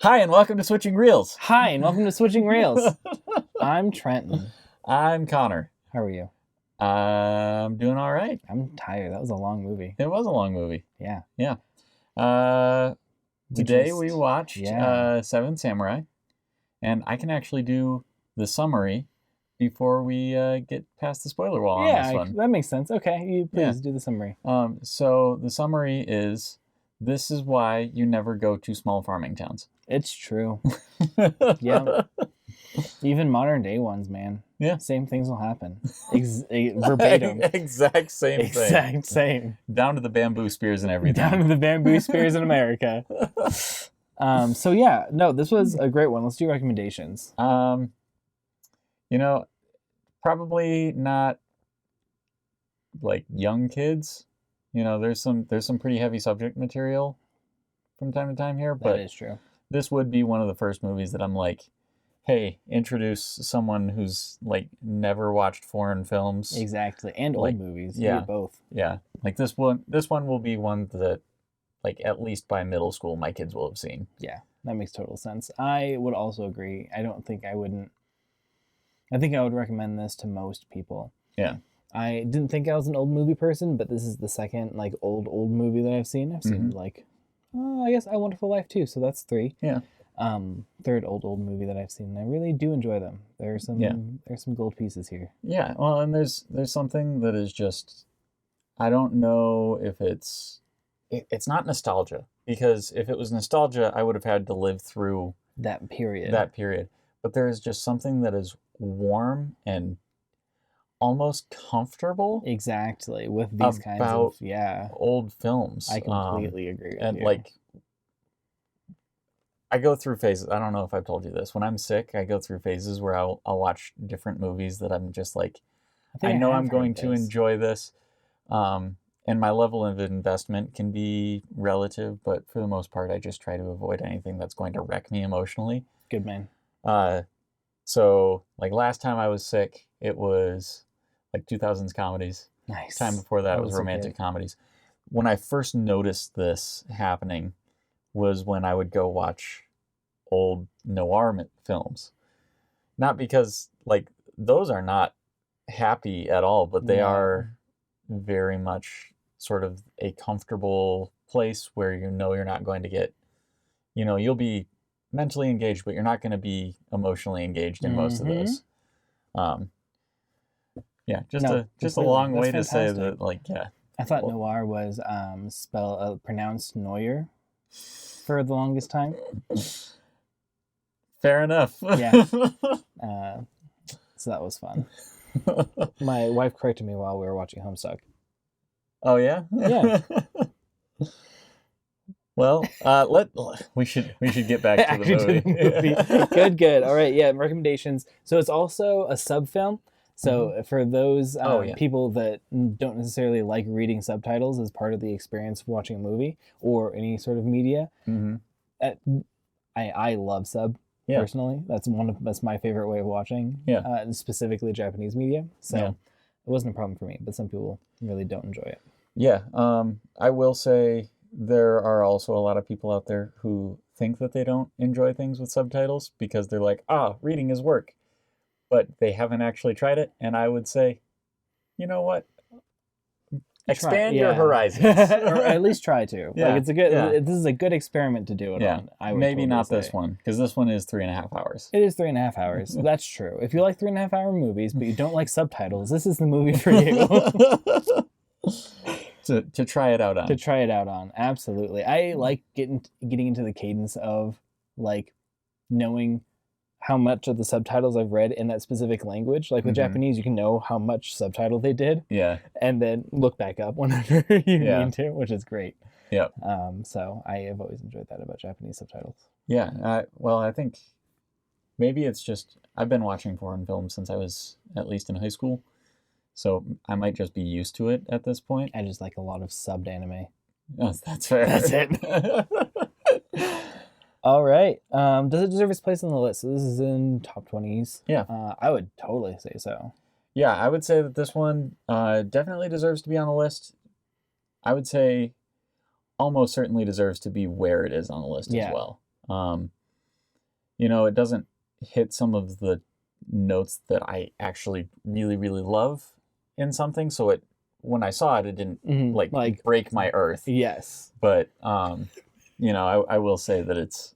Hi, and welcome to Switching Reels. Hi, and welcome to Switching Reels. I'm Trenton. I'm Connor. How are you? I'm doing all right. I'm tired. That was a long movie. It was a long movie. Yeah. Yeah. Today we watched Seven Samurai, and I can actually do the summary before we get past the spoiler wall on this one. That makes sense. Okay, you please do the summary. So the summary is, this is why you never go to small farming towns. It's true. Yeah. Even modern day ones, man. Yeah. Same things will happen. Verbatim. Exact same thing. Exact same. Down to the bamboo spears and everything. Down to the bamboo spears in America. So yeah, no, this was a great one. Let's do recommendations. Probably not like young kids. There's some pretty heavy subject material from time to time here, but that is true. This would be one of the first movies that I'm like, hey, introduce someone who's like never watched foreign films. Exactly. And old movies. Yeah. Both. Yeah. Like this one will be one that, like, at least by middle school my kids will have seen. Yeah, that makes total sense. I would also agree. I think I would recommend this to most people. Yeah. I didn't think I was an old movie person, but this is the second like old movie that I've seen. I've seen I guess A Wonderful Life too, so that's 3. Yeah. Third old movie that I've seen. I really do enjoy them. There's some gold pieces here. Yeah. Well, and there's something that is just, I don't know if it's not nostalgia, because if it was nostalgia, I would have had to live through that period. But there is just something that is warm and almost comfortable. Exactly, with these kinds of old films. I completely agree with and you. Like, I go through phases. I don't know if I've told you this. When I'm sick, I go through phases where I'll watch different movies that I'm just like, I know I'm going to enjoy this. And my level of investment can be relative, but for the most part, I just try to avoid anything that's going to wreck me emotionally. Good man. So like last time I was sick, it was like 2000s comedies. Nice. Time before that was romantic comedies. When I first noticed this happening was when I would go watch old noir films. Not because, like, those are not happy at all, but they are very much sort of a comfortable place where you're not going to get, you'll be mentally engaged, but you're not going to be emotionally engaged in most of those. Just a long way to say that, like, yeah. I thought noir was pronounced Noir for the longest time. Fair enough. Yeah. So that was fun. My wife corrected me while we were watching Homestuck. Oh yeah? Yeah. Well, we should get back to the movie. Good. All right, yeah, recommendations. So it's also a sub-film. So for those people that don't necessarily like reading subtitles as part of the experience of watching a movie or any sort of media, I love sub personally. That's my favorite way of watching. Specifically Japanese media. So it wasn't a problem for me, but some people really don't enjoy it. Yeah, I will say there are also a lot of people out there who think that they don't enjoy things with subtitles because they're like, reading is work. But they haven't actually tried it, and I would say, you know what? Expand your horizons, or at least try to. Yeah, like it's a good. This is a good experiment to do it on. I would maybe not say. This one, because this one is 3.5 hours. It is 3.5 hours. That's true. If you like 3.5 hour movies, but you don't like subtitles, this is the movie for you. To try it out on. To try it out on, absolutely. I like getting into the cadence of like knowing how much of the subtitles I've read in that specific language. Like with Japanese, you can know how much subtitle they did. Yeah. And then look back up whenever you need to, which is great. Yeah. So I have always enjoyed that about Japanese subtitles. Yeah. Well, I think maybe it's just, I've been watching foreign films since I was at least in high school. So I might just be used to it at this point. I just like a lot of subbed anime. Oh, that's fair. That's it. All right. Does it deserve its place on the list? So this is in top 20s. Yeah. I would totally say so. Yeah, I would say that this one definitely deserves to be on the list. I would say almost certainly deserves to be where it is on the list as well. it doesn't hit some of the notes that I actually really, really love in something. So when I saw it, it didn't like break my earth. Yes. But I will say that it's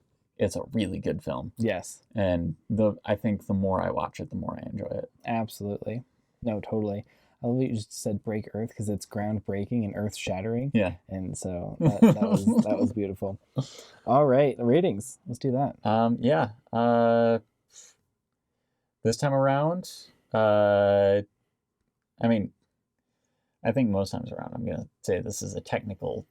a really good film. Yes. And I think the more I watch it, the more I enjoy it. Absolutely. No, totally. I love that you just said break earth because it's groundbreaking and earth shattering. Yeah. And so that was beautiful. All right, ratings. Let's do that. This time around, I think most times around, I'm gonna say this is a technical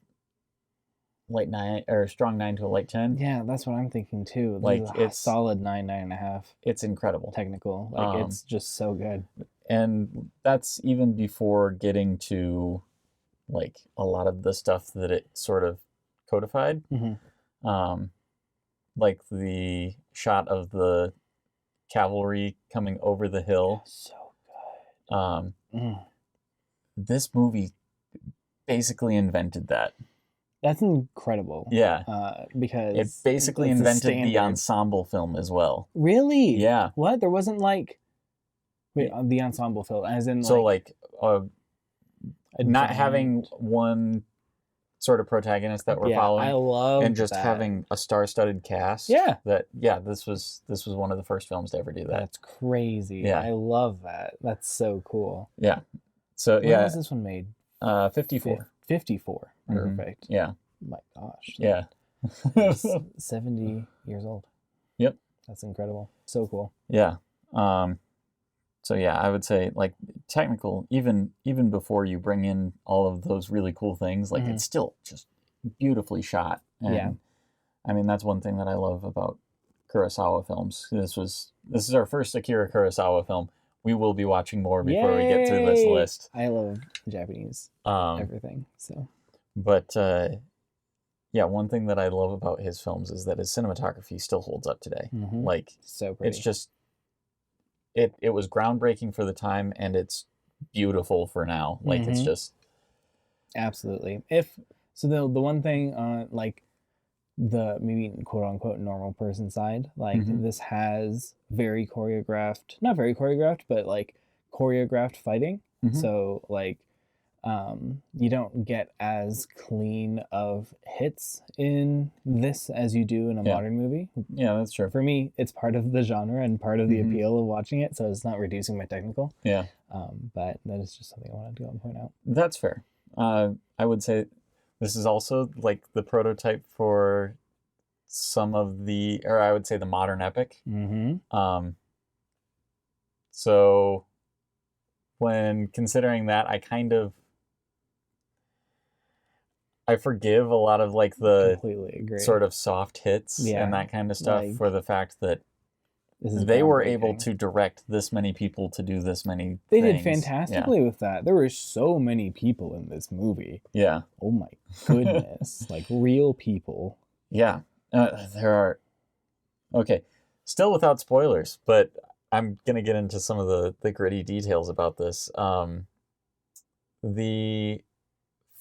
light 9 or strong 9 to a light 10. Yeah, that's what I'm thinking too. It's solid 9.5. It's incredible. Technical, it's just so good. And that's even before getting to like a lot of the stuff that it sort of codified. Mm-hmm. Like the shot of the cavalry coming over the hill. So good. This movie basically invented that. That's incredible. Yeah. Because it basically invented the ensemble film as well. Really? Yeah. What? There wasn't the ensemble film, as in so not having one sort of protagonist that we're following. I love and just that. having a star-studded cast. Yeah. This was one of the first films to ever do that. That's crazy. Yeah. I love that. That's so cool. Yeah. So when was this one made? 54. 54. Perfect. Yeah. My gosh. Yeah. 70 years old. Yep. That's incredible. So cool. Yeah. So yeah, I would say like technical, even before you bring in all of those really cool things, like it's still just beautifully shot. And yeah. I mean, that's one thing that I love about Kurosawa films. This is our first Akira Kurosawa film. We will be watching more before we get through this list. I love Japanese everything. So, but yeah, one thing that I love about his films is that his cinematography still holds up today. Like, so pretty. It's just it was groundbreaking for the time, and it's beautiful for now. Like it's just absolutely. The one thing like the maybe quote unquote normal person side, like this has very choreographed, not very choreographed, but like choreographed fighting. So like you don't get as clean of hits in this as you do in a modern movie. Yeah, that's true. For me, it's part of the genre and part of the appeal of watching it, so it's not reducing my technical. Yeah. But that is just something I wanted to go and point out. That's fair. I would say this is also like the prototype for some of I would say the modern epic. So when considering that, I forgive a lot of like the sort of soft hits and that kind of stuff for the fact that they were able to direct this many people to do this many things. They did fantastically with that. There were so many people in this movie. Yeah. Oh my goodness. Like real people. Yeah. There are... Okay. Still without spoilers, but I'm going to get into some of the gritty details about this. The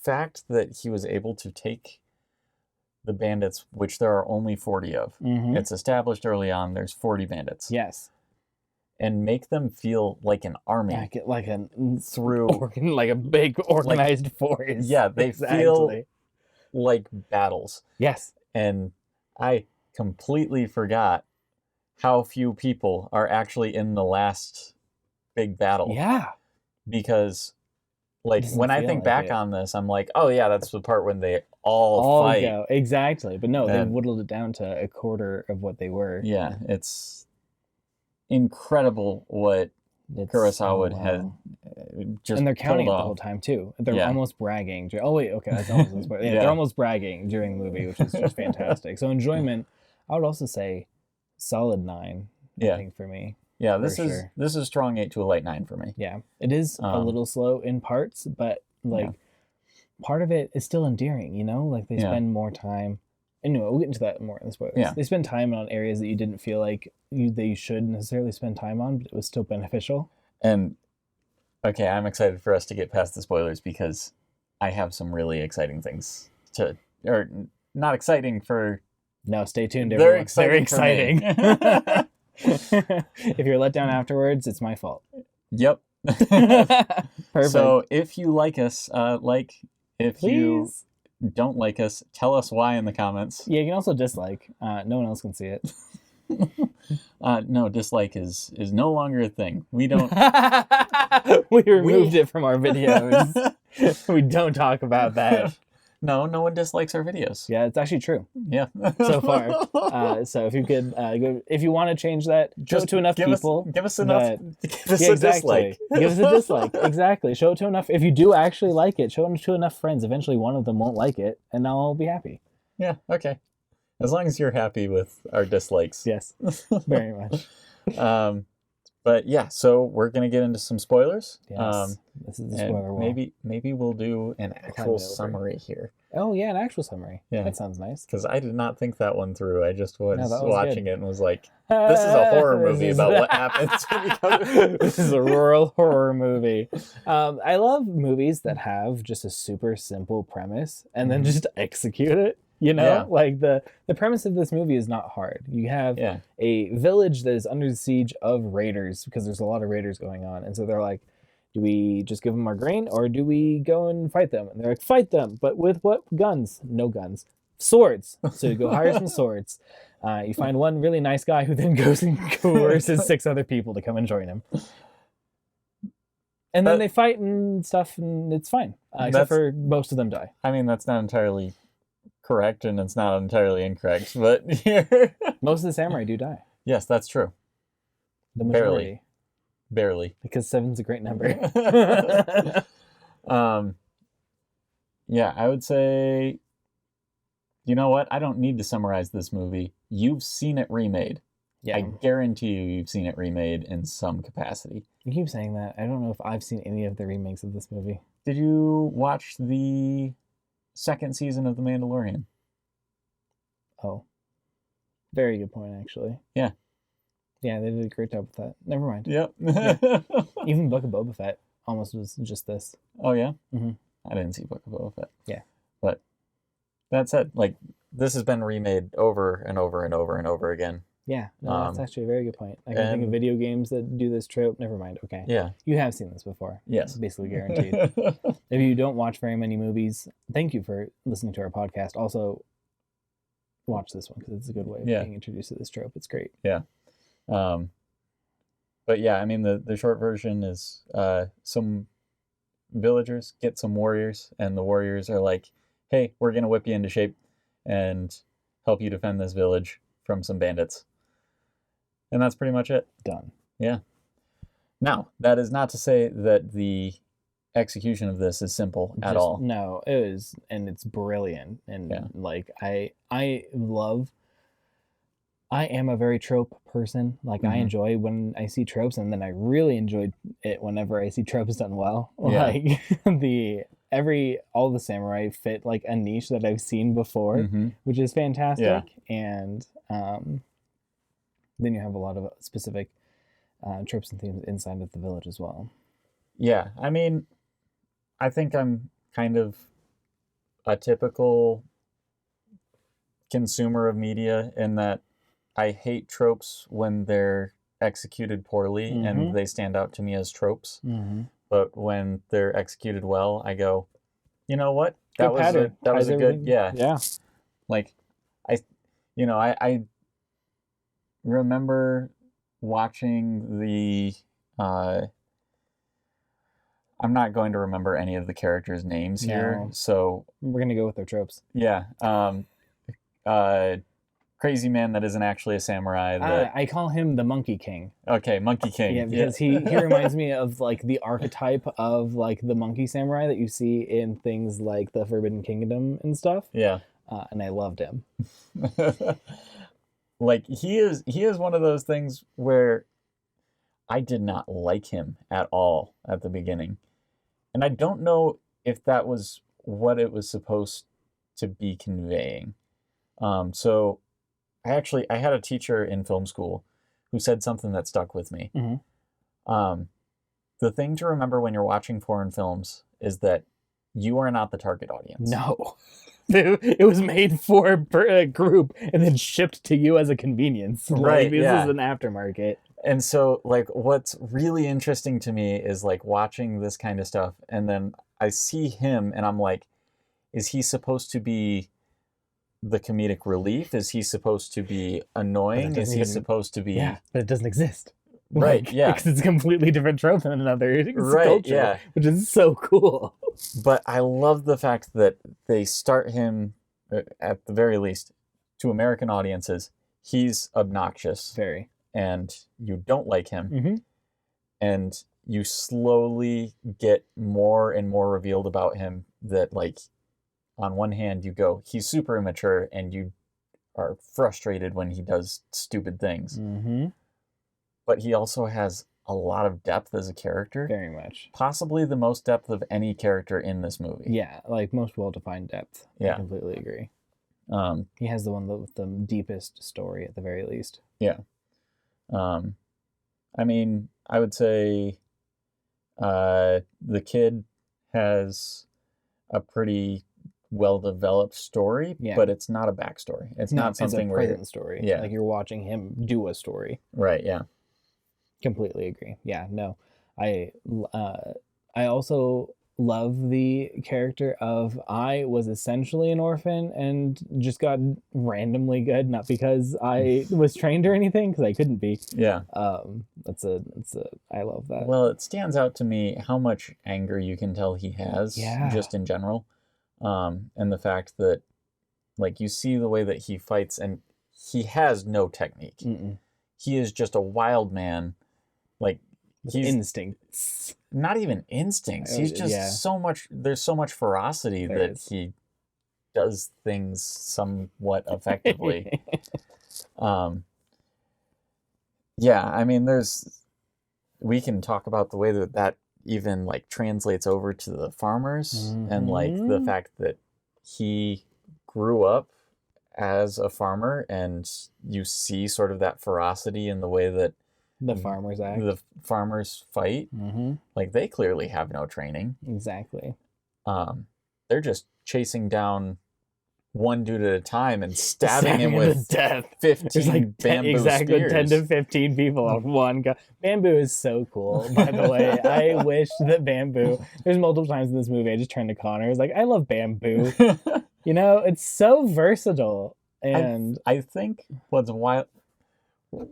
fact that he was able to take the bandits, which there are only 40 of. It's established early on there's 40 bandits. Yes. And make them feel like an army. Like a big organized force. Yeah, they feel like battles. Yes. And I completely forgot how few people are actually in the last big battle. Yeah. Because like when I think back on this, I'm like, oh yeah, that's the part when they all fight. Go. Exactly. But no, they whittled it down to a quarter of what they were. Yeah, it's incredible what Kurosawa had just and they're counting it the whole time too. They're almost bragging. Oh wait, okay, that's almost they're almost bragging during the movie, which is just fantastic. So enjoyment, I would also say solid 9. I think for me. Yeah, this is strong 8 to a light 9 for me. Yeah, it is a little slow in parts, but like part of it is still endearing. You know, like they spend more time. Anyway, we'll get into that more in the spoilers. Yeah. They spend time on areas that you didn't feel like they should necessarily spend time on, but it was still beneficial. And okay, I'm excited for us to get past the spoilers because I have some really exciting things or not exciting for No, stay tuned, They're everyone. exciting. They're exciting. If you're let down afterwards, it's my fault. Yep. Perfect. So if you like us, if Please. you don't like us, tell us why in the comments. Yeah, you can also dislike. No one else can see it. No, dislike is no longer a thing. We don't. We removed it from our videos. We don't talk about that. No one dislikes our videos. Yeah, it's actually true. Yeah. So far. So if you could if you want to change that, show it to enough people. Give us enough. Give us a dislike. Give us a dislike. Exactly. Show it to enough. If you do actually like it, show it to enough friends. Eventually, one of them won't like it, and I'll be happy. Yeah. Okay. As long as you're happy with our dislikes. Yes. Very much. But yeah, so we're gonna get into some spoilers. Yes. This is the spoiler wall. Maybe we'll do an actual summary here. Oh yeah, an actual summary. Yeah, that sounds nice. Because I did not think that one through. I just was watching it and was like, "This is a horror movie about what happens." This is a rural horror movie. I love movies that have just a super simple premise and then just execute it. You know, like the premise of this movie is not hard. You have a village that is under the siege of raiders because there's a lot of raiders going on. And so they're like, do we just give them our grain or do we go and fight them? And they're like, fight them. But with what guns? No guns. Swords. So you go hire some swords. You find one really nice guy who then goes and coerces 6 other people to come and join him. And then they fight and stuff and it's fine. Except for most of them die. I mean, that's not entirely correct, and it's not entirely incorrect, but most of the samurai do die. Yes, that's true. The majority. Barely. Because 7's a great number. Yeah, I would say, you know what? I don't need to summarize this movie. You've seen it remade. Yeah. I guarantee you've seen it remade in some capacity. You keep saying that. I don't know if I've seen any of the remakes of this movie. Did you watch the 2nd season of The Mandalorian? Oh. Very good point, actually. Yeah. Yeah, they did a great job with that. Never mind. Yep. Even Book of Boba Fett almost was just this. Oh, yeah? Mm-hmm. I didn't see Book of Boba Fett. Yeah. But that said, like, this has been remade over and over and over and over again. Yeah, no, that's actually a very good point. I can think of video games that do this trope. Never mind. Okay. Yeah. You have seen this before. Yes. Basically guaranteed. If you don't watch very many movies, thank you for listening to our podcast. Also, watch this one because it's a good way of being introduced to this trope. It's great. Yeah. But yeah, I mean, the short version is some villagers get some warriors, and the warriors are like, hey, we're going to whip you into shape and help you defend this village from some bandits. And that's pretty much it. Done. Yeah. Now, that is not to say that the execution of this is simple at all. No, it is, and it's brilliant. And like I am a very trope person. Like I enjoy when I see tropes, and then I really enjoy it whenever I see tropes done well. Yeah. Like all the samurai fit like a niche that I've seen before, which is fantastic. Yeah. And then you have a lot of specific tropes and themes inside of the village as well. Yeah, I mean, I think I'm kind of a typical consumer of media in that I hate tropes when they're executed poorly and they stand out to me as tropes. But when they're executed well, I go, you know what? That was a good, yeah. Like, I remember watching the, I'm not going to remember any of the characters' names here, so we're gonna go with their tropes. Yeah. Crazy man that isn't actually a samurai. I call him the Monkey King. Okay, Monkey King. Yeah, because he reminds me of like the archetype of like the monkey samurai that you see in things like the Forbidden Kingdom and stuff. Yeah. And I loved him. Like he is one of those things where I did not like him at all at the beginning. And I don't know if that was what it was supposed to be conveying. So I had a teacher in film school who said something that stuck with me. The thing to remember when you're watching foreign films is that you are not the target audience. No. It was made for a group and then shipped to you as a convenience. Right. This is an aftermarket. And so, like, what's really interesting to me is, like, watching this kind of stuff, and then I see him, and I'm like, is he supposed to be the comedic relief? Is he supposed to be annoying? Is he supposed to be... Yeah, but it doesn't exist. Right, yeah. Because it's a completely different trope than another right, culture, yeah. which is so cool. But I love the fact that they start him, at the very least, to American audiences, he's obnoxious. Very. And you don't like him. Mm-hmm. And you slowly get more and more revealed about him that, like, on one hand, you go, he's super immature, and you are frustrated when he does stupid things. Mm-hmm. But he also has a lot of depth as a character. Very much. Possibly the most depth of any character in this movie. Yeah, like most well-defined depth. Yeah. I completely agree. He has the one with the deepest story at the very least. Yeah. I mean, I would say the kid has a pretty well-developed story, but it's not a backstory. It's not something it's a present story. Yeah. Like you're watching him do a story. Right, yeah. Completely agree. Yeah, no. I also love the character of I was essentially an orphan and just got randomly good, not because I was trained or anything, because I couldn't be. Yeah. I love that. Well, it stands out to me how much anger you can tell he has, just in general, and the fact that, like, you see the way that he fights, and he has no technique. Mm-mm. He is just a wild man. Like, he's instincts. Not even instincts. He's just so much. There's so much ferocity he does things somewhat effectively. Yeah, I mean, we can talk about the way that even, like, translates over to the farmers, and, like, the fact that he grew up as a farmer, and you see sort of that ferocity in the way that the farmers act. The farmers fight. Mm-hmm. Like, they clearly have no training. Exactly. They're just chasing down one dude at a time and stabbing him with 15 like bamboo spears. 10 to 15 people on one guy. Bamboo is so cool, by the way. I wish that bamboo... There's multiple times in this movie I just turned to Connor. I was like, I love bamboo. You know, it's so versatile. And I think what's wild...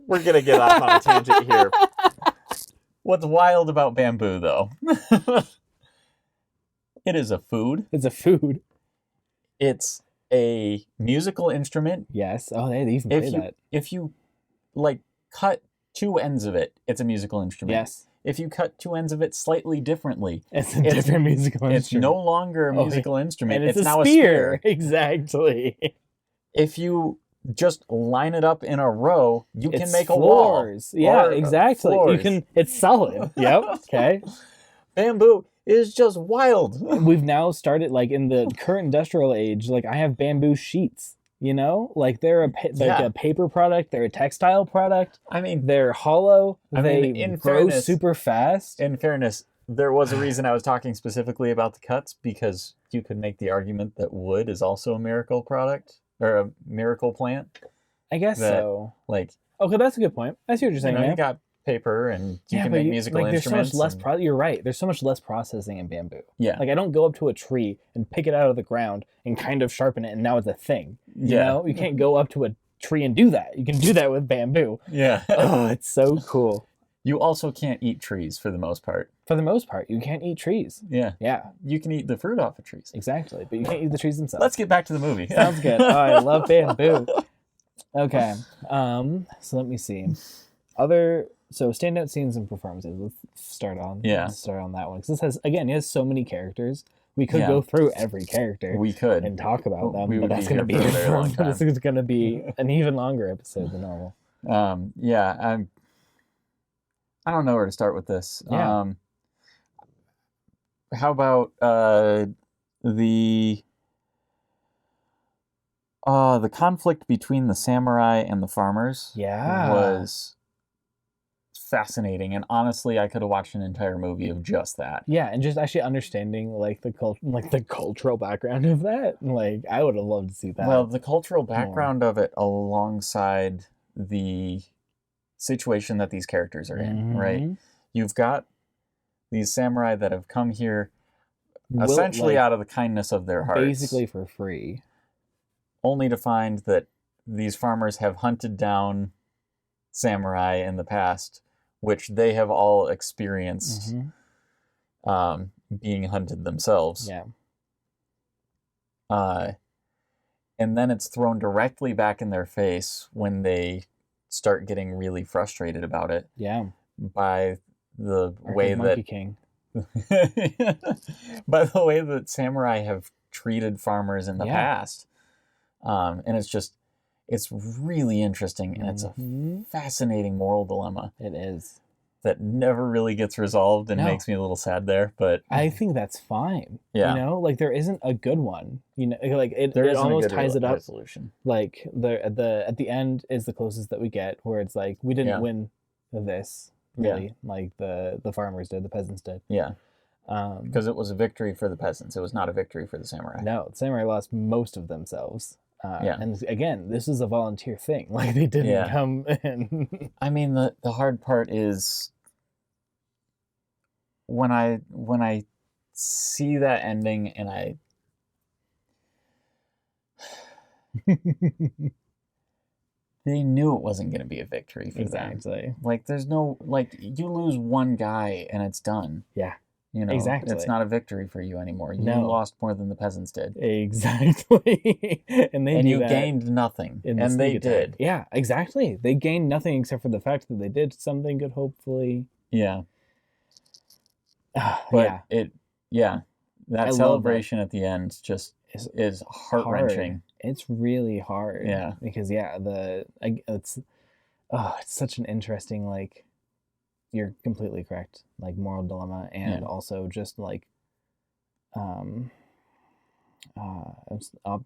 We're going to get off on a tangent here. What's wild about bamboo, though? It is a food. It's a food. It's a musical instrument. Yes. Oh, they even say that. If you, like, cut two ends of it, it's a musical instrument. Yes. If you cut two ends of it slightly differently, it's a different musical instrument. It's no longer a musical instrument. And it's now a spear. Exactly. If you just line it up in a row, you can make a wall. Yeah, exactly. Floors. You can. It's solid. Yep. Okay. Bamboo is just wild. We've now started, like, in the current industrial age, like, I have bamboo sheets, you know? Like, they're a paper product, they're a textile product. I mean, they're hollow, they grow super fast. In fairness, there was a reason I was talking specifically about the cuts, because you could make the argument that wood is also a miracle product, or a miracle plant. I guess so. Like, okay, that's a good point. I see what you're saying. You got paper, and you can make musical instruments. There's so much less. You're right. There's so much less processing in bamboo. Yeah. Like, I don't go up to a tree and pick it out of the ground and kind of sharpen it, and now it's a thing. You know, you can't go up to a tree and do that. You can do that with bamboo. Yeah. Oh, it's so cool. You also can't eat trees for the most part. For the most part, you can't eat trees. Yeah. Yeah. You can eat the fruit off of trees. Exactly, but you can't eat the trees themselves. Let's get back to the movie. Sounds good. Oh, I love bamboo. Okay. So let me see. So standout scenes and performances. Let's start on that one, because this has so many characters. We could go through every character. We could and talk about them, but that's going to be a very long time. This is going to be an even longer episode than normal. I don't know where to start with this. Yeah. How about the conflict between the samurai and the farmers? Yeah. Was fascinating. And honestly, I could have watched an entire movie of just that. Yeah, and just actually understanding like the cultural background of that. Like, I would have loved to see that. Well, the cultural background of it alongside the situation that these characters are in, right? You've got these samurai that have come here essentially out of the kindness of their hearts. Basically for free. Only to find that these farmers have hunted down samurai in the past, which they have all experienced being hunted themselves. Yeah. And then it's thrown directly back in their face when they start getting really frustrated about it. Yeah. By the way Monkey King. By the way that samurai have treated farmers in the past. And it's really interesting, and it's a fascinating moral dilemma. It is. That never really gets resolved and makes me a little sad there, but I think that's fine. Yeah. You know, like there isn't a good one. You know, like it almost ties it up. Resolution. Like at the end is the closest that we get, where it's like we didn't win this really, like the farmers did, the peasants did. Yeah. Because it was a victory for the peasants. It was not a victory for the samurai. No, the samurai lost most of themselves. And again, this is a volunteer thing. Like they didn't come in. I mean, the hard part is when I see that ending and they knew it wasn't going to be a victory for them. Like there's no, like, you lose one guy and it's done. Yeah. You know, exactly. It's not a victory for you anymore. You lost more than the peasants did. Exactly. and you gained nothing. And they did. Yeah, exactly. They gained nothing except for the fact that they did something good, hopefully. Yeah. But that celebration at the end just is heart-wrenching. It's really hard. Yeah. Because it's such an interesting, like, you're completely correct. Like moral dilemma, and also just like, a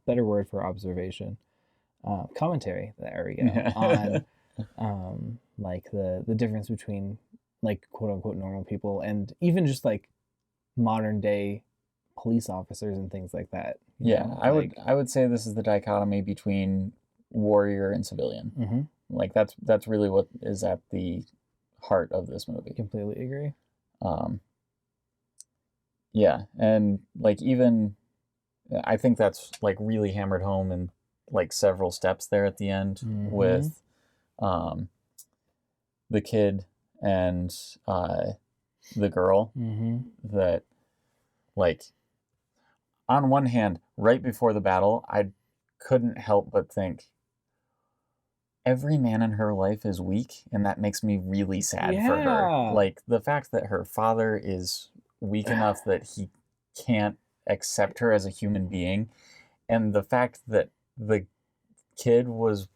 better word for observation, commentary. There we go. On like the difference between like quote unquote normal people and even just like modern day police officers and things like that. I would say this is the dichotomy between warrior and civilian. Like that's really what is at the heart of this movie. Completely agree. And like even I think that's like really hammered home in like several steps there at the end with the kid and the girl that, like, on one hand, right before the battle, I couldn't help but think every man in her life is weak, and that makes me really sad for her. Like, the fact that her father is weak enough that he can't accept her as a human being, and the fact that the kid was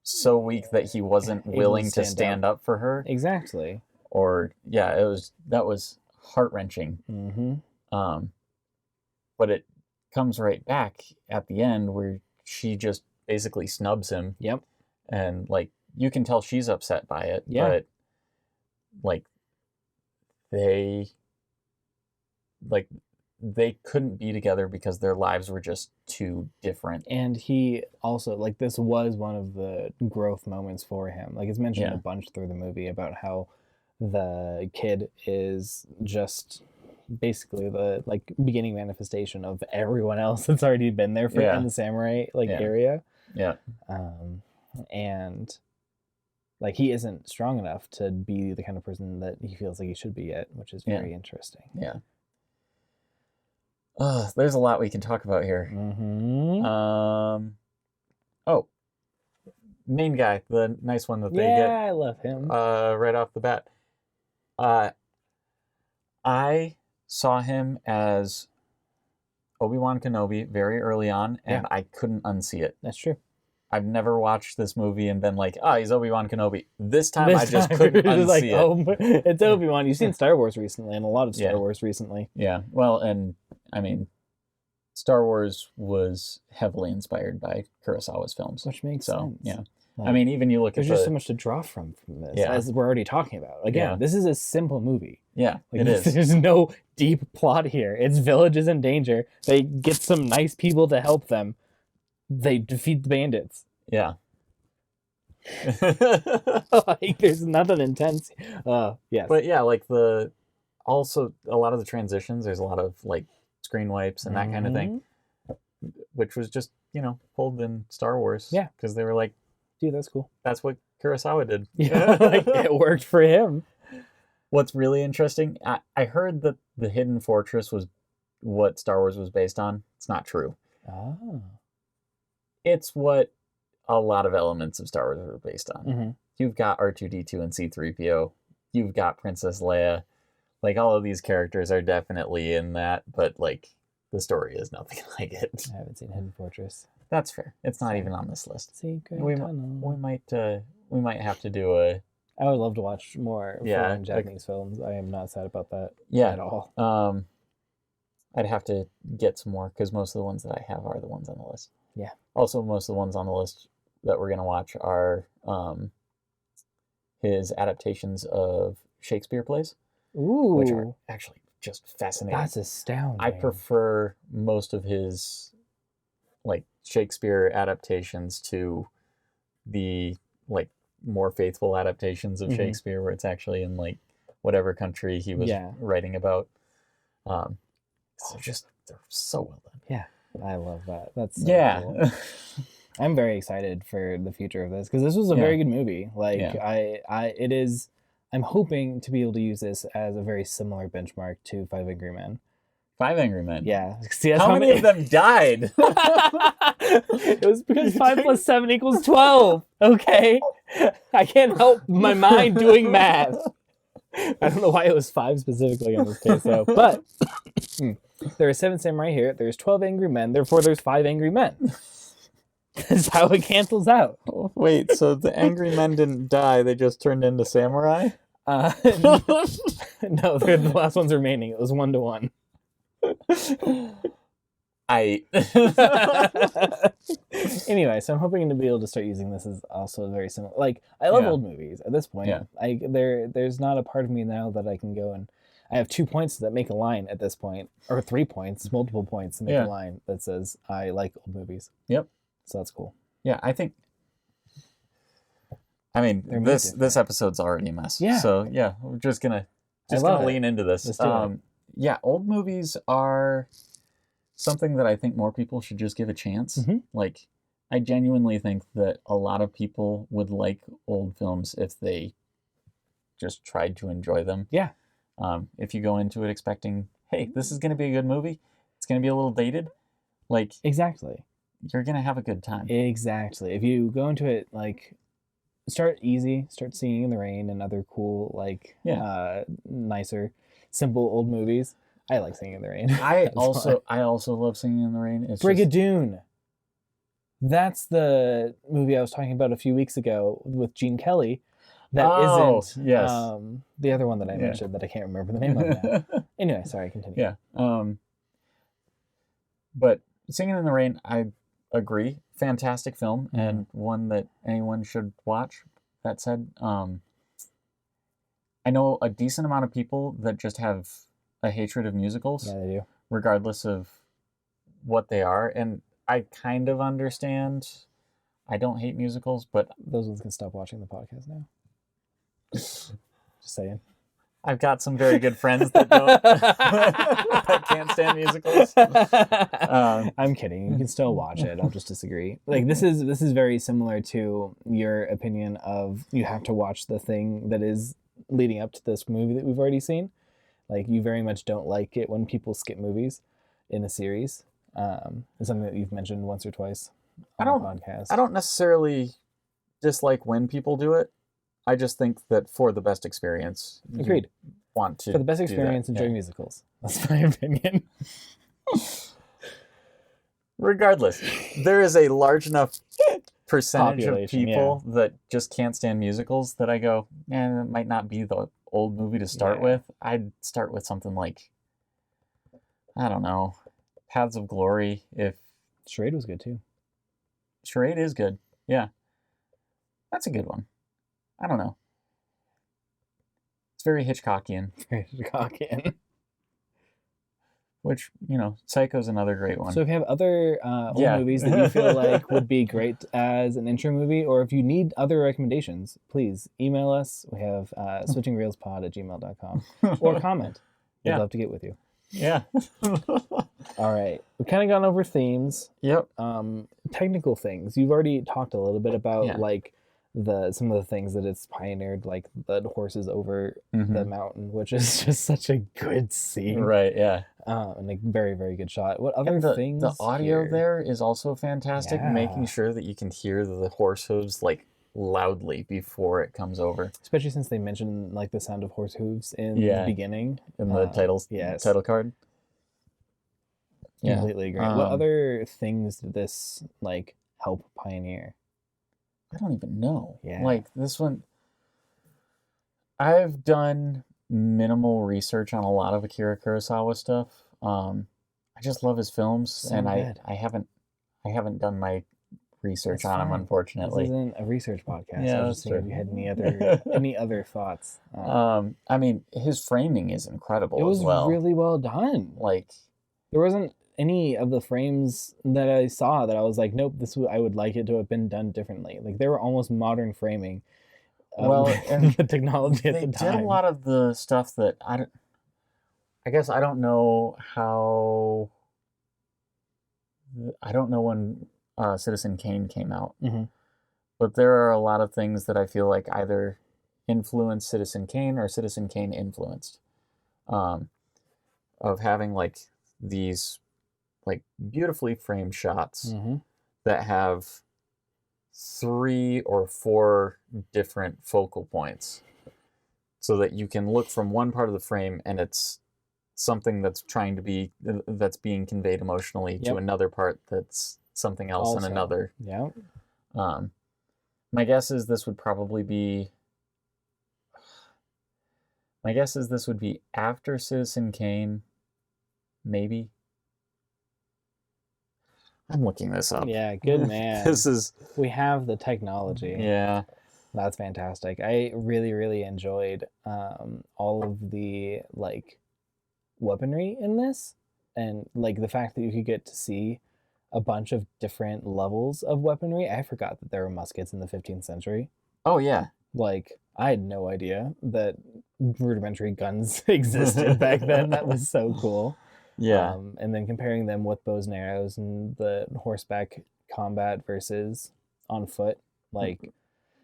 so weak that he wasn't willing to stand up for her. Exactly. Or, that was heart-wrenching. But it comes right back at the end where she just basically snubs him. Yep. And, like, you can tell she's upset by it, but, like, they couldn't be together because their lives were just too different. And he also, like, this was one of the growth moments for him. Like, it's mentioned a bunch through the movie about how the kid is just basically the, like, beginning manifestation of everyone else that's already been there for in the samurai, like, area. Yeah. And, like, he isn't strong enough to be the kind of person that he feels like he should be yet, which is very interesting. Yeah. There's a lot we can talk about here. Main guy, the nice one that they get. Yeah, I love him. Right off the bat. I saw him as Obi-Wan Kenobi very early on, and I couldn't unsee it. That's true. I've never watched this movie and been like, he's Obi-Wan Kenobi. This time I just couldn't unsee it. Oh, it's Obi-Wan. You've seen Star Wars recently, and a lot of Star Wars recently. Yeah, well, and I mean, Star Wars was heavily inspired by Kurosawa's films. Which makes sense. Yeah. Like, I mean, even you look at there's just so much to draw from this, as we're already talking about. Again, this is a simple movie. Yeah, it is. There's no deep plot here. It's villages in danger. They get some nice people to help them. They defeat the bandits. Yeah. Like, there's nothing intense. Yes. But yeah, like also a lot of the transitions, there's a lot of like screen wipes and that kind of thing, which was just, pulled in Star Wars. Yeah. Because they were like, dude, that's cool. That's what Kurosawa did. Yeah, like it worked for him. What's really interesting, I heard that the Hidden Fortress was what Star Wars was based on. It's not true. Oh. It's what a lot of elements of Star Wars were based on. Mm-hmm. You've got R2-D2 and C-3PO. You've got Princess Leia. Like, all of these characters are definitely in that, but, like, the story is nothing like it. I haven't seen Hidden Fortress. That's fair. It's not even on this list. Secret we might have to do a... I would love to watch more foreign Japanese films. I am not sad about that at all. I'd have to get some more, because most of the ones that I have are the ones on the list. Yeah. Also, most of the ones on the list that we're going to watch are his adaptations of Shakespeare plays. Ooh. Which are actually just fascinating. That's astounding. I prefer most of his like Shakespeare adaptations to the like more faithful adaptations of Shakespeare, where it's actually in like whatever country he was writing about. They're so well done. Yeah, I love that. That's so cool. I'm very excited for the future of this, because this was a very good movie. Like I'm hoping to be able to use this as a very similar benchmark to 5 Angry Men. 5 Angry Men? Yeah. See, how many of them died? It was because 5 plus 7 equals 12. Okay? I can't help my mind doing math. I don't know why it was 5 specifically in this case, though. But there are 7 samurai here. There's 12 angry men. Therefore, there's 5 angry men. That's how it cancels out. Wait, so the angry men didn't die, they just turned into samurai? No, they're the last ones remaining. It was 1-to-1. Anyway, so I'm hoping to be able to start using this as also very similar. Like, I love old movies at this point. Yeah. There's not a part of me now that I can go and I have 2 points that make a line at this point, or 3 points, multiple points to make a line that says I like old movies. Yep. So that's cool. Yeah, I mean, this episode's already a mess. Yeah. So yeah, we're just gonna lean into this. Yeah, old movies are something that I think more people should just give a chance. Mm-hmm. Like, I genuinely think that a lot of people would like old films if they just tried to enjoy them. Yeah. If you go into it expecting, hey, this is going to be a good movie, it's going to be a little dated, like... Exactly. You're going to have a good time. Exactly. If you go into it, like, start easy, start Singing in the Rain and other cool, like, nicer, simple old movies. I like Singing in the Rain. I also love Singing in the Rain. It's Brigadoon. That's the movie I was talking about a few weeks ago with Gene Kelly. That isn't the other one that I mentioned that I can't remember the name of now. Anyway, sorry, continue. Yeah. But Singing in the Rain, I agree. Fantastic film, and one that anyone should watch. That said, I know a decent amount of people that just have a hatred of musicals. Yeah, they do. Regardless of what they are. And I kind of understand. I don't hate musicals, but... Those ones can stop watching the podcast now. Just saying. I've got some very good friends that don't that can't stand musicals. I'm kidding. You can still watch it. I'll just disagree. Like, this is very similar to your opinion of you have to watch the thing that is leading up to this movie that we've already seen. Like, you very much don't like it when people skip movies in a series. It's something that you've mentioned once or twice on the podcast. I don't necessarily dislike when people do it. I just think that for the best experience, agreed. Want to for the best experience, enjoy musicals. That's my opinion. Regardless, there is a large enough percentage of people that just can't stand musicals that I go, it might not be the old movie to start with. I'd start with something like, I don't know, Paths of Glory. If Charade was good too. Charade is good, yeah. That's a good one. I don't know. It's very Hitchcockian. Very Hitchcockian. Which, Psycho's another great one. So if you have other old movies that you feel like would be great as an intro movie, or if you need other recommendations, please email us. We have switchingreelspod@gmail.com, or comment. We'd love to get with you. Yeah. All right. We've kind of gone over themes. Yep. Technical things. You've already talked a little bit about like some of the things that it's pioneered, like the horses over the mountain, which is just such a good scene. Right, yeah. And a very, very good shot. What other things? The audio there is also fantastic, making sure that you can hear the horse hooves like loudly before it comes over. Especially since they mention like the sound of horse hooves in the beginning. In the title card. Completely agree. What other things did this like help pioneer? I don't even know. Yeah. Like this one, I've done minimal research on a lot of Akira Kurosawa stuff. I just love his films, and I haven't done my research on him, unfortunately. This isn't a research podcast. Yeah, I was just thinking if you had any other thoughts. I mean, his framing is incredible. It was as well. really well done. Like there wasn't any of the frames that I saw that I was like, nope, I would like it to have been done differently. Like they were almost modern framing. And the technology at the time. They did a lot of the stuff that I guess I don't know how. I don't know when Citizen Kane came out, but there are a lot of things that I feel like either influenced Citizen Kane or Citizen Kane influenced. Of having like these like beautifully framed shots that have 3 or 4 different focal points, so that you can look from one part of the frame and it's something that's being conveyed emotionally to another part that's something else also, and another. Yeah. My guess is this would probably be. My guess is this would be after Citizen Kane, maybe. I'm looking this up. Yeah, good man. We have the technology. Yeah. That's fantastic. I really, really enjoyed all of the like weaponry in this, and like the fact that you could get to see a bunch of different levels of weaponry. I forgot that there were muskets in the 15th century. Oh yeah. Like I had no idea that rudimentary guns existed back then. That was so cool. Yeah. And then comparing them with bows and arrows and the horseback combat versus on foot, like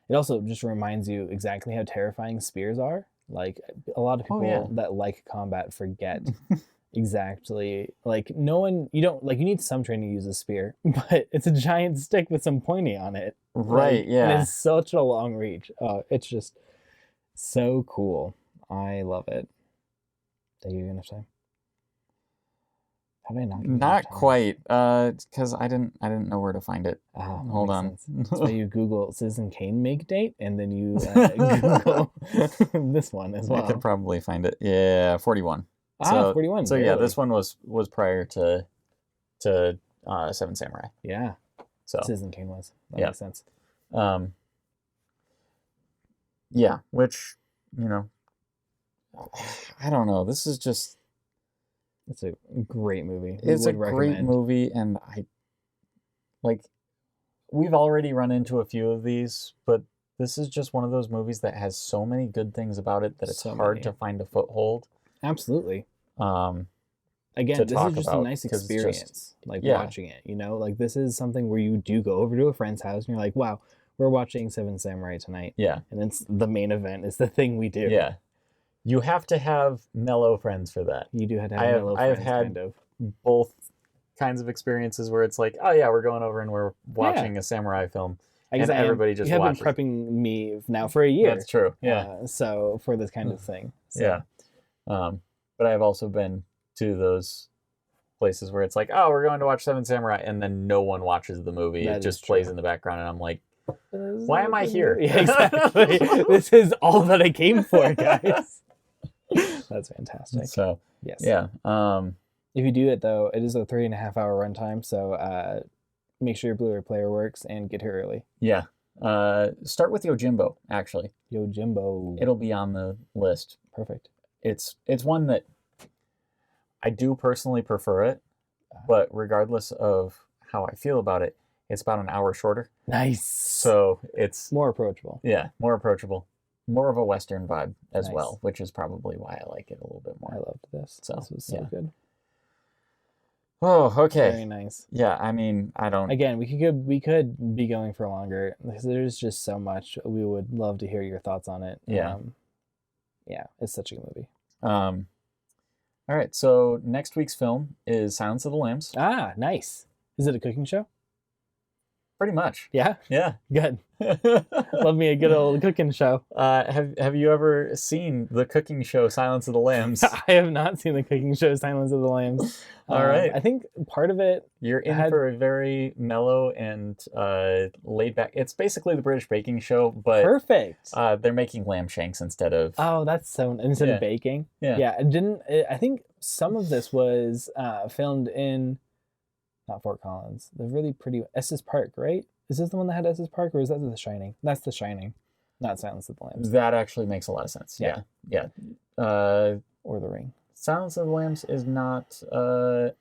it also just reminds you exactly how terrifying spears are. Like a lot of people that like combat forget exactly. Like you need some training to use a spear, but it's a giant stick with some pointy on it. Right. Yeah. And it's such a long reach. Oh, it's just so cool. I love it. Did you give enough time? How did I not quite, because I didn't know where to find it. Oh, hold on. So you Google Citizen Kane make date, and then you Google this one as well. I could probably find it. Yeah, 41. 41. So really? Yeah, this one was prior to Seven Samurai. Yeah. So Citizen Kane was. That makes sense. Yeah, which I don't know. This is just. It's a great movie. It's a great movie, and we've already run into a few of these, but this is just one of those movies that has so many good things about it that it's hard to find a foothold. Absolutely. Again, this is just a nice experience, watching it, like this is something where you do go over to a friend's house and you're like, wow, we're watching Seven Samurai tonight. Yeah. And it's the main event. It's the thing we do. Yeah. You have to have mellow friends for that. You do have to have mellow friends, I've had both kinds of experiences where it's like, oh yeah, we're going over and we're watching a samurai film. And everybody just watches. You have been prepping me now for a year. That's true, yeah. So for this kind of thing. So. Yeah. But I've also been to those places where it's like, oh, we're going to watch Seven Samurai, and then no one watches the movie. It just plays in the background, and I'm like, why am I here? Yeah, exactly. This is all that I came for, guys. That's fantastic. So yes, yeah. If you do it though, it is a 3.5 hour runtime. So make sure your Blu-ray player works and get here early. Yeah, Start with Yojimbo, actually. Yojimbo. It'll be on the list. Perfect. It's one that I do personally prefer it, but regardless of how I feel about it, it's about an hour shorter. Nice. So it's more approachable. Yeah, more approachable. More of a Western vibe as well, which is probably why I like it a little bit more. I loved this. So, this was so good. Oh, okay. Very nice. Yeah, I mean, I don't... Again, we could be going for longer because there's just so much. We would love to hear your thoughts on it. Yeah. Yeah, it's such a good movie. All right, so next week's film is Silence of the Lambs. Ah, nice. Is it a cooking show? Pretty much. Yeah? Yeah. Good. Love me a good old cooking show. Have you ever seen the cooking show Silence of the Lambs? I have not seen the cooking show Silence of the Lambs. All right. I think part of it... You're in for a very mellow and laid back... It's basically the British baking show, but... Perfect. They're making lamb shanks instead of... Oh, that's so... Instead of baking? Yeah. Yeah, I think some of this was filmed in... Not Fort Collins. The really pretty... Estes Park, right? Is this the one that had Estes Park, or is that The Shining? That's The Shining, not Silence of the Lambs. That actually makes a lot of sense. Yeah. Or The Ring. Silence of the Lambs is not... but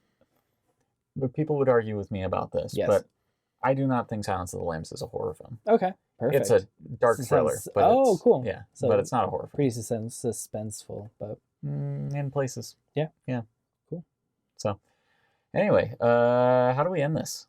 people would argue with me about this, but I do not think Silence of the Lambs is a horror film. Okay, perfect. It's a dark thriller. But cool. Yeah, so but it's not a horror film. Pretty suspenseful, but... in places. Yeah. Yeah. Cool. So, anyway, how do we end this?